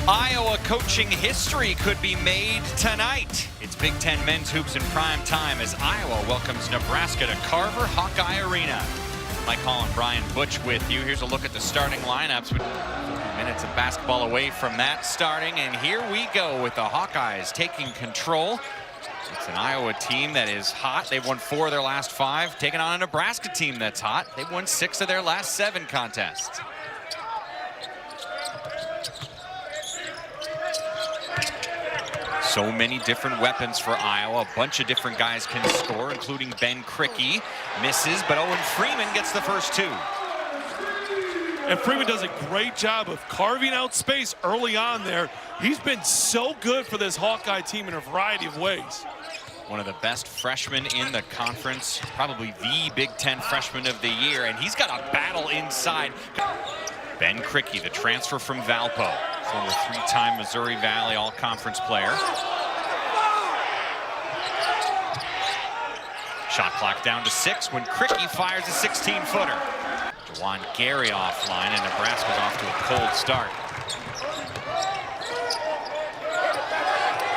Iowa coaching history could be made tonight. It's Big Ten men's hoops in prime time as Iowa welcomes Nebraska to Carver Hawkeye Arena. Mike Hall and Brian Butch with you. Here's a look at the starting lineups. Minutes of basketball away from that starting, and here we go with the Hawkeyes taking control. It's an Iowa team that is hot. They've won 4 of their last 5, taking on a Nebraska team that's hot. They've won 6 of their last 7 contests. So many different weapons for Iowa. A bunch of different guys can score, including Ben Krikke. Misses, but Owen Freeman gets the first 2. And Freeman does a great job of carving out space early on there. He's been so good for this Hawkeye team in a variety of ways. One of the best freshmen in the conference, probably the Big Ten freshman of the year, and he's got a battle inside. Ben Krikke, the transfer from Valpo, former 3-time Missouri Valley All-Conference player. Shot clock down to 6 when Krikke fires a 16-footer. Juwan Gary offline, and Nebraska's off to a cold start.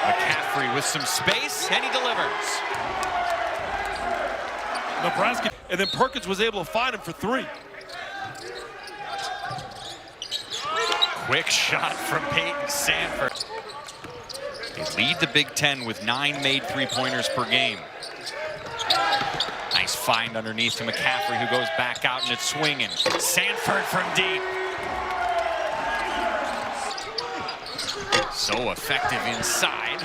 McCaffrey with some space, and he delivers. Nebraska, and then Perkins was able to find him for 3. Quick shot from Peyton Sanford. They lead the Big Ten with 9 made 3-pointers per game. Nice find underneath to McCaffrey, who goes back out and it's swinging. Sanford from deep. So effective inside.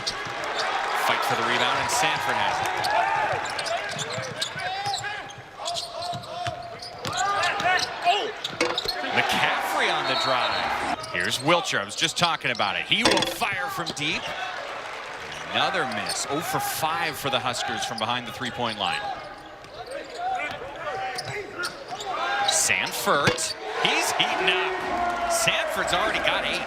Fight for the rebound, and Sanford has it. McCaffrey on the drive. Here's Wilcher. I was just talking about it. He will fire from deep. Another miss. 0 for 5 for the Huskers from behind the 3-point line. Sanford, he's heating up. Sanford's already got 8.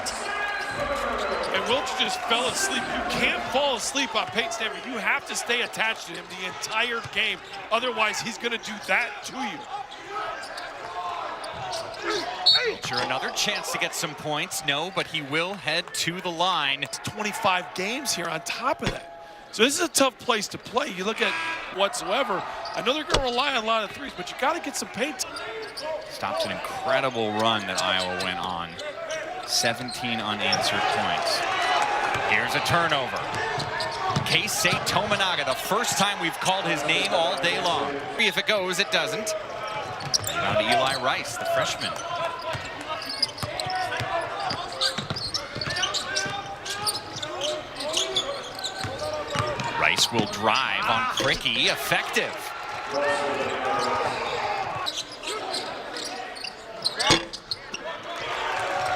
And Wilcher just fell asleep. You can't fall asleep on Peyton Sanford. You have to stay attached to him the entire game. Otherwise, he's going to do that to you. Wilcher, another chance to get some points. No, but he will head to the line. It's 25 games here on top of that. So this is a tough place to play. You look at whatsoever. I know they're going to rely on a lot of threes, but you got to get some paint. Stops an incredible run that Iowa went on. 17 unanswered points. Here's a turnover. Keisei Tominaga, the first time we've called his name all day long. If it goes, it doesn't. Down to Eli Rice, the freshman. Rice will drive on Krikke, effective.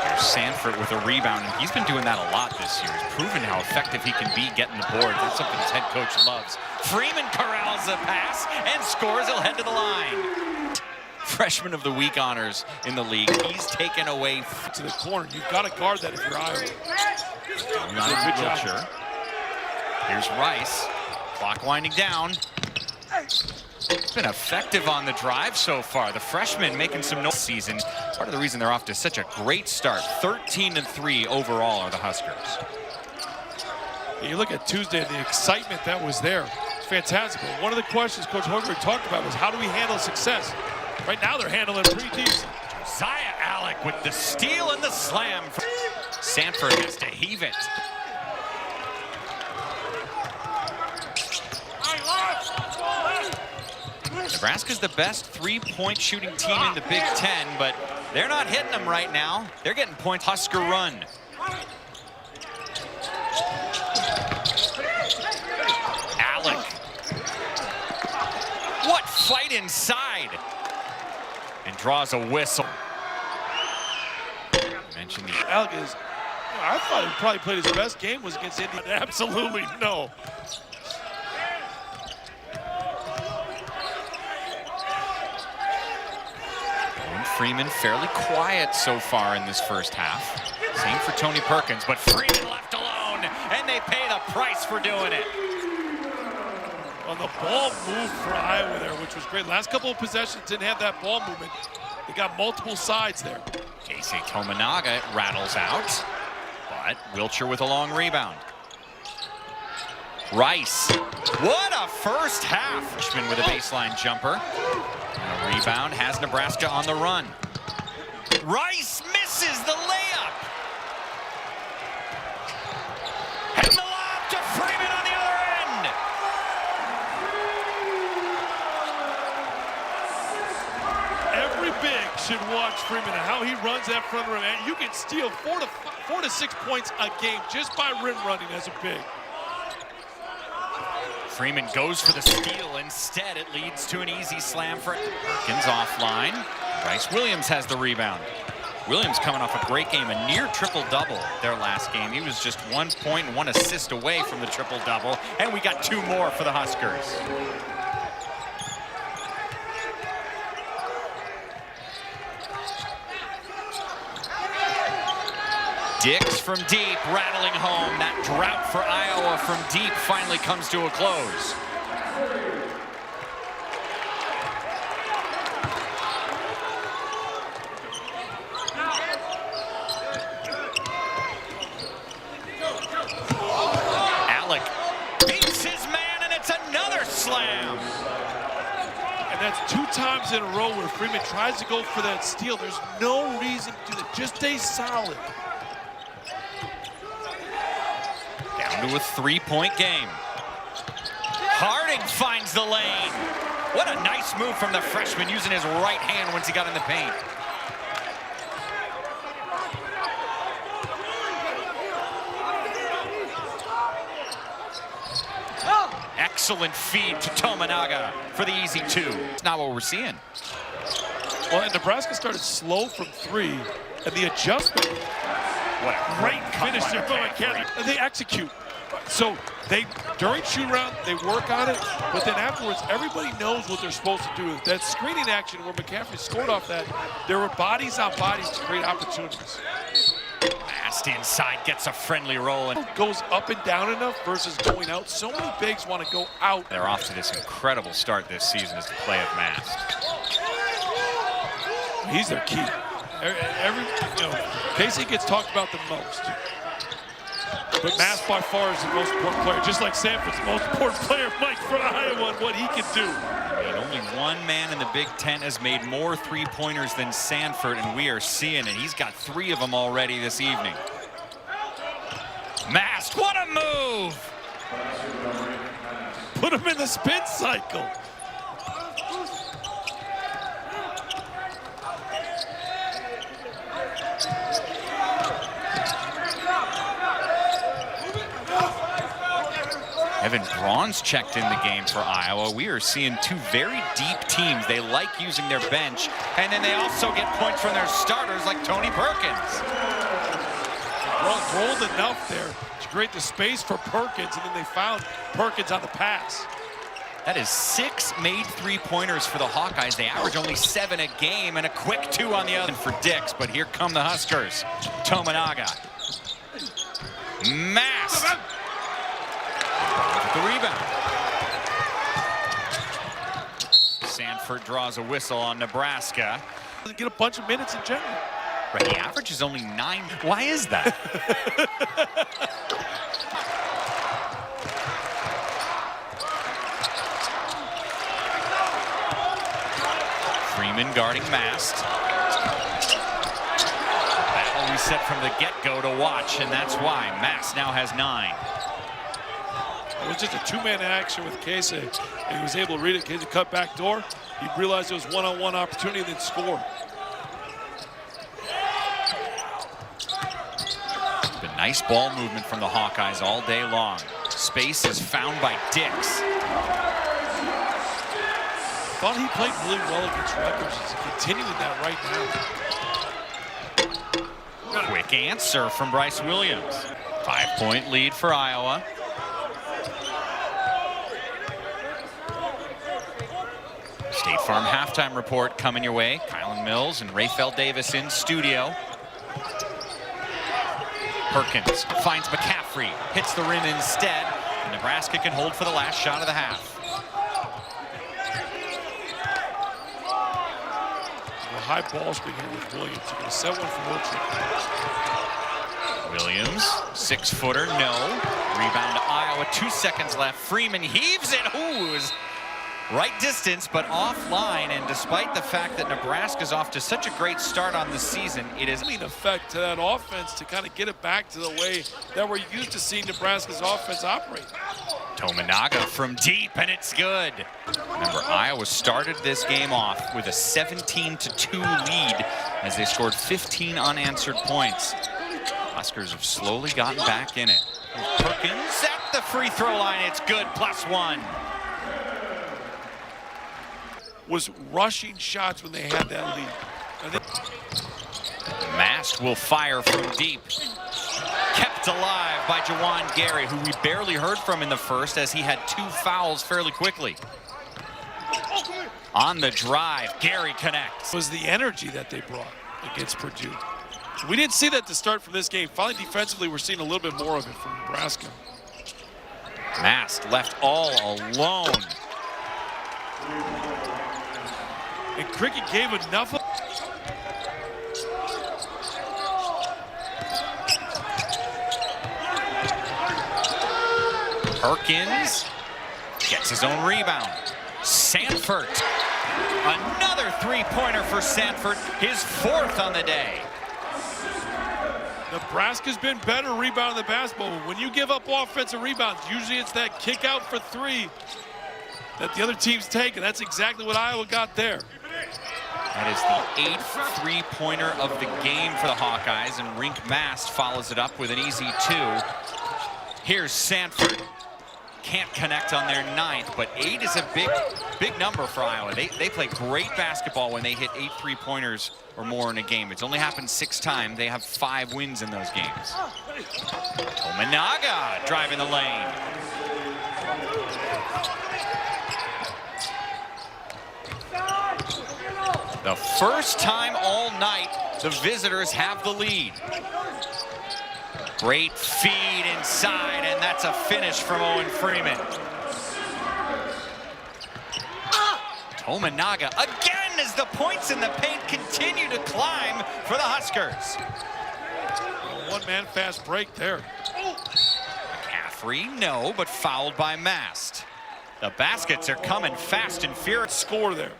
Here's Sanford with a rebound, and he's been doing that a lot this year. He's proven how effective he can be getting the boards. That's something his head coach loves. Freeman corrals the pass and scores. He'll head to the line. Freshman of the week honors in the league. He's taken away to the corner. You've got to guard that if you're Iowa. Wilcher. Here's Rice. Clock winding down. It's been effective on the drive so far. The freshman making some noise season. Part of the reason they're off to such a great start. 13-3 overall are the Huskers. You look at Tuesday, the excitement that was there. Fantastic. One of the questions Coach Hoiberg talked about was, how do we handle success? Right now they're handling pretty decent. Josiah Alec with the steal and the slam. Sanford has to heave it. Nebraska's the best 3-point shooting team in the Big Ten, but they're not hitting them right now. They're getting points. Husker run. Alec. What fight inside. And draws a whistle. Mentioned the Alec is, I thought he probably played his best game was against Indiana. Absolutely no. Freeman fairly quiet so far in this first half. Same for Tony Perkins, but Freeman left alone, and they pay the price for doing it. Well, the ball moved for Iowa there, which was great. Last couple of possessions didn't have that ball movement. They got multiple sides there. Keisei Tominaga rattles out, But Wiltshire with a long rebound. Rice, what a first half. Freshman with a baseline jumper. And a rebound has Nebraska on the run. Rice misses the layup. And the lob to Freeman on the other end. Every big should watch Freeman and how he runs that front rim. And you can steal 4 to 6 points a game just by rim running as a big. Freeman goes for the steal. Instead, it leads to an easy slam for Perkins offline. Bryce Williams has the rebound. Williams coming off a great game, a near triple-double their last game. He was just 1 point and 1 assist away from the triple-double, and we got 2 more for the Huskers. Dix from deep, rattling home. That drought for Iowa from deep finally comes to a close. Alec beats his man, and it's another slam. And that's 2 times in a row where Freeman tries to go for that steal. There's no reason to do that. Just stay solid. Down to a 3-point game. Harding finds the lane. What a nice move from the freshman, using his right hand once he got in the paint. Excellent feed to Tominaga for the easy 2. It's not what we're seeing. Well, and Nebraska started slow from 3, and the adjustment. What a Great finish there from McCaffrey. And they execute. So during shoot around, they work on it, but then afterwards, everybody knows what they're supposed to do. That screening action where McCaffrey scored off that, there were bodies on bodies to create opportunities. Mast inside, gets a friendly roll. And goes up and down enough versus going out. So many bigs want to go out. they're off to this incredible start this season as the play of Mast. He's their key. Casey gets talked about the most. But Mast by far is the most important player. Just like Sanford's the most important player, Mike, for Iowa and what he can do. I mean, only one man in the Big Ten has made more 3-pointers than Sanford, and we are seeing it. He's got 3 of them already this evening. Mast, what a move! Put him in the spin cycle. Evan Braun's checked in the game for Iowa. We are seeing 2 very deep teams. They like using their bench, and then they also get points from their starters like Tony Perkins. Rolled enough there to create the space for Perkins, and then they found Perkins on the pass. That is 6 made 3-pointers for the Hawkeyes. They average only 7 a game, and a quick 2 on the other for Dix, but here come the Huskers. Tominaga. Mast. The rebound. Sanford draws a whistle on Nebraska. Doesn't get a bunch of minutes in general. Right, the average is only 9. Why is that? Freeman guarding Mast. Battle we set from the get-go to watch, and that's why Mast now has 9. It was just a 2-man action with Casey, and he was able to read it. Casey cut back door. He realized it was one-on-one opportunity, and then scored. The nice ball movement from the Hawkeyes all day long. Space is found by Dix. Thought he played really well against Rutgers. He's continuing that right now. Quick answer from Bryce Williams. 5-point lead for Iowa. State Farm halftime report coming your way. Kylan Mills and Rayfeld Davis in studio. Perkins finds McCaffrey, hits the rim instead. And Nebraska can hold for the last shot of the half. A high ball screen here with Williams. You're going to set one for Wiltshire. Williams, 6-footer, no. Rebound to Iowa, 2 seconds left. Freeman heaves it. Ooh, it was right distance, but offline. And despite the fact that Nebraska's off to such a great start on the season, it is an effect to that offense to kind of get it back to the way that we're used to seeing Nebraska's offense operate. Tominaga from deep, and it's good. Remember, Iowa started this game off with a 17-2 lead as they scored 15 unanswered points. Huskers have slowly gotten back in it. Perkins at the free throw line. It's good, +1. Was rushing shots when they had that lead. Mast will fire from deep. Kept alive by Jawan Gary, who we barely heard from in the first as he had 2 fouls fairly quickly. On the drive, Gary connects. It was the energy that they brought against Purdue. We didn't see that to start from this game. Finally, defensively, we're seeing a little bit more of it from Nebraska. Mast left all alone. And Cricket gave enough of Perkins gets his own rebound. Sanford, another 3-pointer for Sanford, his 4th on the day. Nebraska's been better rebounding the basketball. When you give up offensive rebounds, usually it's that kick out for 3 that the other team's take, and that's exactly what Iowa got there. That is the 8th 3-pointer of the game for the Hawkeyes, and Rink Mast follows it up with an easy 2. Here's Sanford. Can't connect on their 9th, but 8 is a big number for Iowa. They play great basketball when they hit 8 3-pointers or more in a game. It's only happened 6 times. They have 5 wins in those games. Tominaga driving the lane. The first time all night the visitors have the lead. Great feed inside, and that's a finish from Owen Freeman. Tominaga again as the points in the paint continue to climb for the Huskers. A one-man fast break there. McCaffrey, no, but fouled by Mast. The baskets are coming fast and furious. Score there.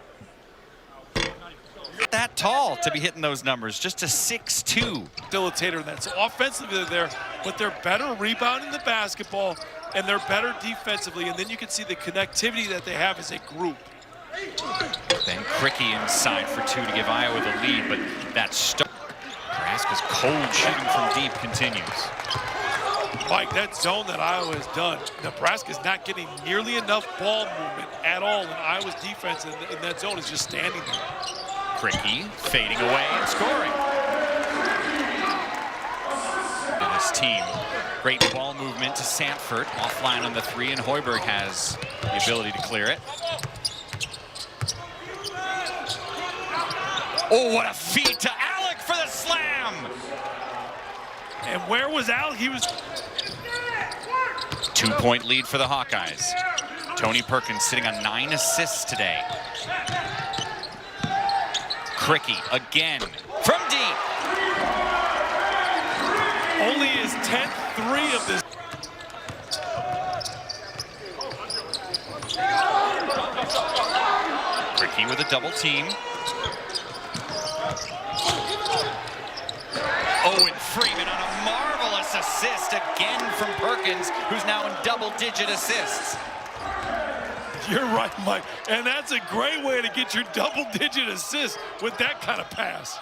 That tall to be hitting those numbers, just a 6'2". Facilitator, that's offensively they're there, but they're better rebounding the basketball and they're better defensively, and then you can see the connectivity that they have as a group. Then Cricky inside for 2 to give Iowa the lead, but that Nebraska's cold shooting from deep continues. Mike, that zone that Iowa has done, Nebraska's not getting nearly enough ball movement at all, and Iowa's defense in that zone is just standing there. Cricky fading away and scoring. And this team, great ball movement to Sanford, offline on the 3, and Hoiberg has the ability to clear it. Oh, what a feed to Alec for the slam! And where was Alec? He was... 2-point lead for the Hawkeyes. Tony Perkins sitting on 9 assists today. Cricky again from deep. Only his 10th 3 of this. Cricky with a double team. Owen Freeman on a marvelous assist again from Perkins, who's now in double-digit assists. You're right, Mike. And that's a great way to get your double-digit assist with that kind of pass.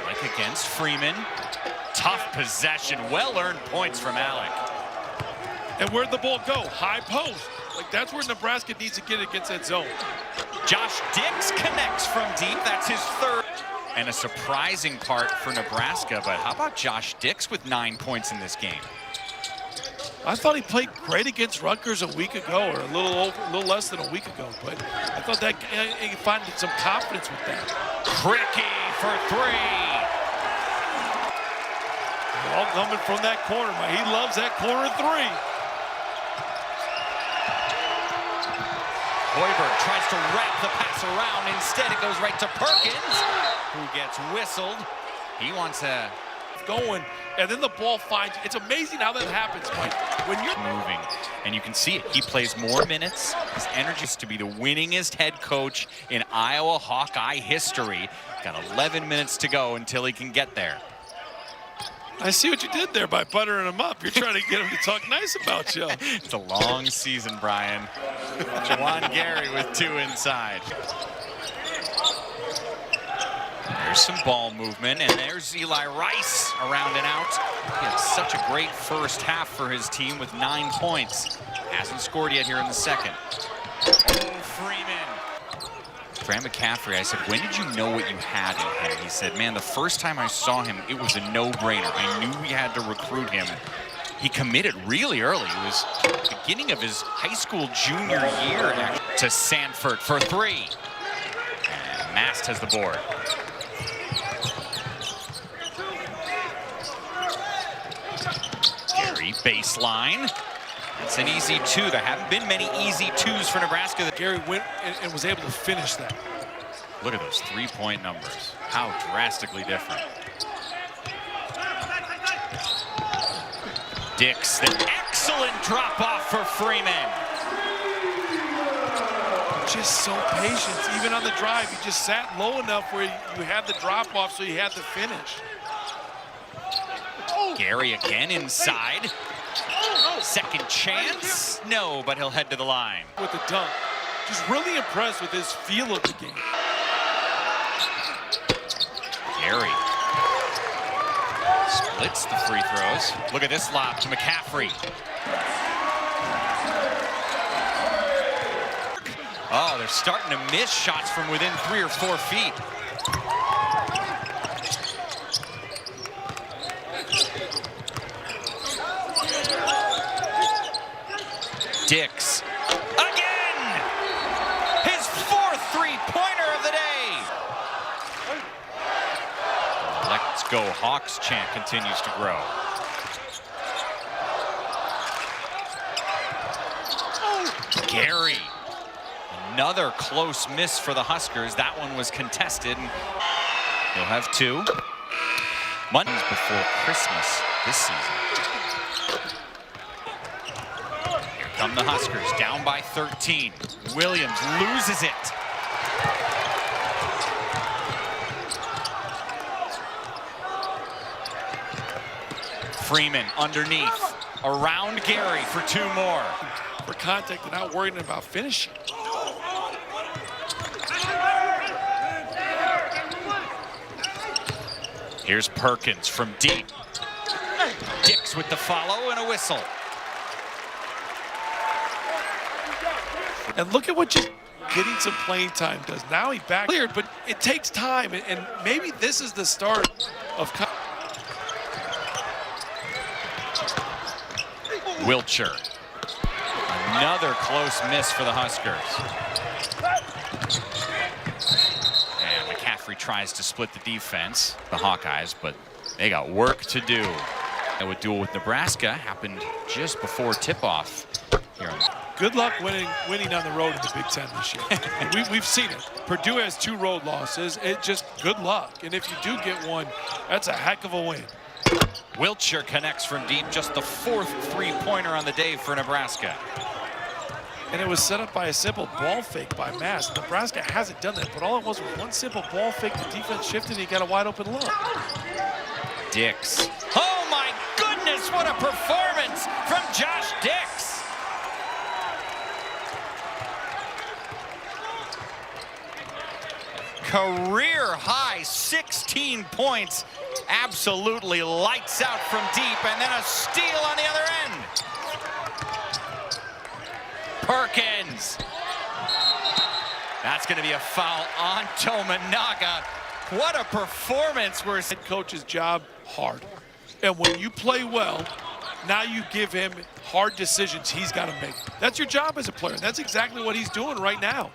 Alec against Freeman. Tough possession. Well-earned points from Alec. And where'd the ball go? High post. Like, that's where Nebraska needs to get against that zone. Josh Dix connects from deep. That's his 3rd. And a surprising part for Nebraska. But how about Josh Dix with 9 points in this game? I thought he played great against Rutgers a week ago, or a little less than a week ago. But I thought that he found some confidence with that. Cricky for 3. All coming from that corner, man. He loves that corner 3. Hoiberg tries to wrap the pass around. Instead, it goes right to Perkins, who gets whistled. He wants a stuff going, and then the ball finds you. It's amazing how that happens, Mike. When you're moving, and you can see it. He plays more minutes. His energy is to be the winningest head coach in Iowa Hawkeye history. Got 11 minutes to go until he can get there. I see what you did there by buttering him up. You're trying to get him to talk nice about you. It's a long season, Brian. Juwan Gary with 2 inside. There's some ball movement, and there's Eli Rice around and out. He had such a great first half for his team with 9 points. Hasn't scored yet here in the second. Oh, Freeman. Graham McCaffrey, I said, when did you know what you had in him? He said, man, the first time I saw him, it was a no-brainer. I knew we had to recruit him. He committed really early. It was the beginning of his high school junior year to Sanford for 3. And Mast has the board. Gary, baseline. It's an easy 2. There haven't been many easy 2s for Nebraska. Gary went and was able to finish that. Look at those 3-point numbers. How drastically different. Dix, the excellent drop off for Freeman. Just so patient. Even on the drive, he just sat low enough where you had the drop off, so you had to finish. Gary again inside. Second chance. No, but he'll head to the line. With the dunk. Just really impressed with his feel of the game. Gary splits the free throws. Look at this lob to McCaffrey. Oh, they're starting to miss shots from within 3 or 4 feet. Dix. Again! His 4th three-pointer of the day. Let's go Hawks chant continues to grow. Gary. Another close miss for the Huskers. That one was contested. They'll have 2. Mondays before Christmas this season. Here come the Huskers, down by 13. Williams loses it. Freeman underneath, around Gary for 2 more. For contact and not worrying about finishing. Here's Perkins from deep. Dix with the follow and a whistle. And look at what just getting some playing time does. Now he back cleared, but it takes time, and maybe this is the start of. Wiltshire. Another close miss for the Huskers. And McCaffrey tries to split the defense, the Hawkeyes, but they got work to do. A duel with Nebraska happened just before tip-off here. Good luck winning on the road in the Big Ten this year. We've seen it. Purdue has 2 road losses. It just good luck. And if you do get one, that's a heck of a win. Wiltshire connects from deep, just the 4th three-pointer on the day for Nebraska. And it was set up by a simple ball fake by Mast. Nebraska hasn't done that, but all it was one simple ball fake. The defense shifted, and he got a wide open look. Dix. Oh my goodness, what a performance from Josh Dix. Career high 16 points. Absolutely lights out from deep, and then a steal on the other end. Perkins. That's going to be a foul on Tominaga. What a performance. We're head coach's job hard. And when you play well, now you give him hard decisions he's got to make. That's your job as a player. That's exactly what he's doing right now.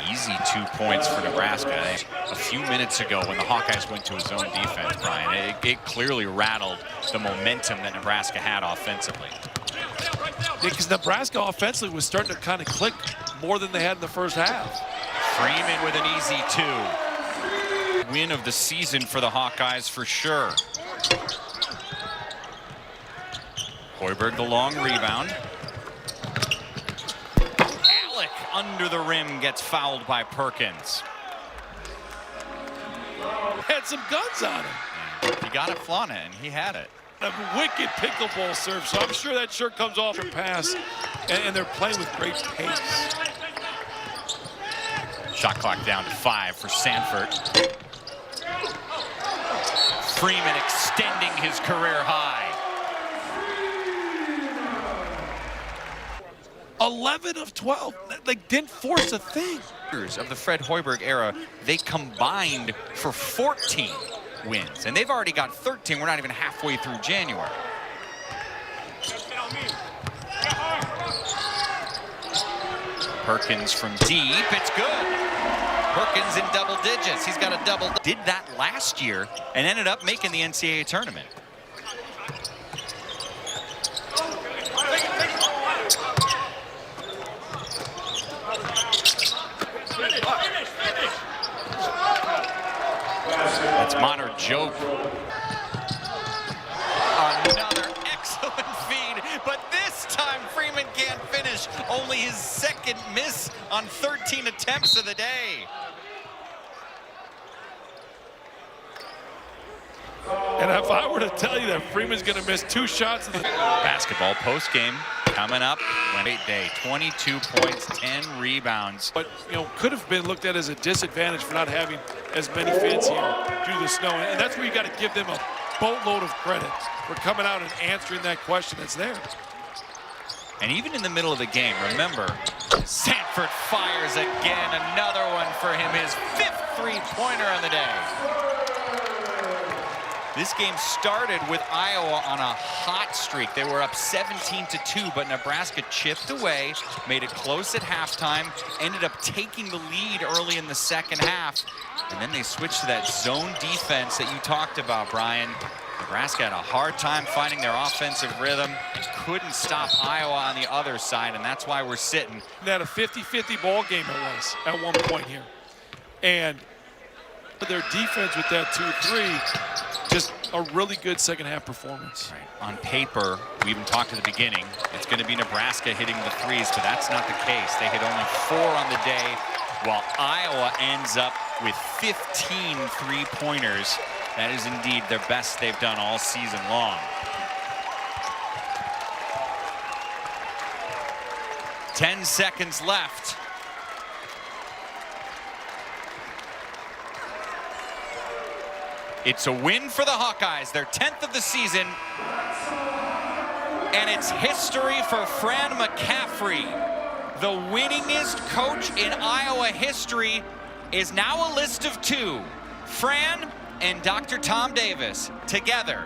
Easy 2 points for Nebraska. A few minutes ago when the Hawkeyes went to his own defense, Brian, it clearly rattled the momentum that Nebraska had offensively. Because Nebraska offensively was starting to kind of click more than they had in the first half. Freeman with an easy 2. win of the season for the Hawkeyes for sure. Hoiberg the long rebound. Alec under the rim gets fouled by Perkins. Had some guns on him. You got to flaunt it, and he had it. A wicked pickleball serve, so I'm sure that shirt comes off her pass, and they're playing with great pace. Shot clock down to 5 for Sanford. Freeman extending his career high. 11 of 12. Like, didn't force a thing. Of the Fred Hoiberg era, they combined for 14 wins, and they've already got 13. We're not even halfway through January. Perkins from deep, it's good. Perkins in double digits. He's got a double. Did that last year and ended up making the NCAA tournament. That's Monter Joke. Another excellent feed, but this time Freeman can't finish. Only his second miss on 13 attempts of the day. And if I were to tell you that Freeman's going to miss 2 shots in the basketball post game coming up. Great day, 22 points, 10 rebounds. But, you know, could have been looked at as a disadvantage for not having as many fans here due to the snow. And that's where you got to give them a boatload of credit for coming out and answering that question that's there. And even in the middle of the game, remember, Sanford fires again. Another one for him, his 5th three-pointer on the day. This game started with Iowa on a hot streak. They were up 17-2, but Nebraska chipped away, made it close at halftime, ended up taking the lead early in the second half, and then they switched to that zone defense that you talked about, Brian. Nebraska had a hard time finding their offensive rhythm and couldn't stop Iowa on the other side, and that's why we're sitting. That a 50-50 ball game it was at one point here. And their defense with that 2-3, just a really good second half performance. Right. On paper, we even talked at the beginning, it's going to be Nebraska hitting the threes, but that's not the case. They hit only 4 on the day, while Iowa ends up with 15 three-pointers. That is indeed their best they've done all season long. 10 seconds left. It's a win for the Hawkeyes, their 10th of the season. And it's history for Fran McCaffery. The winningest coach in Iowa history is now a list of 2. Fran and Dr. Tom Davis together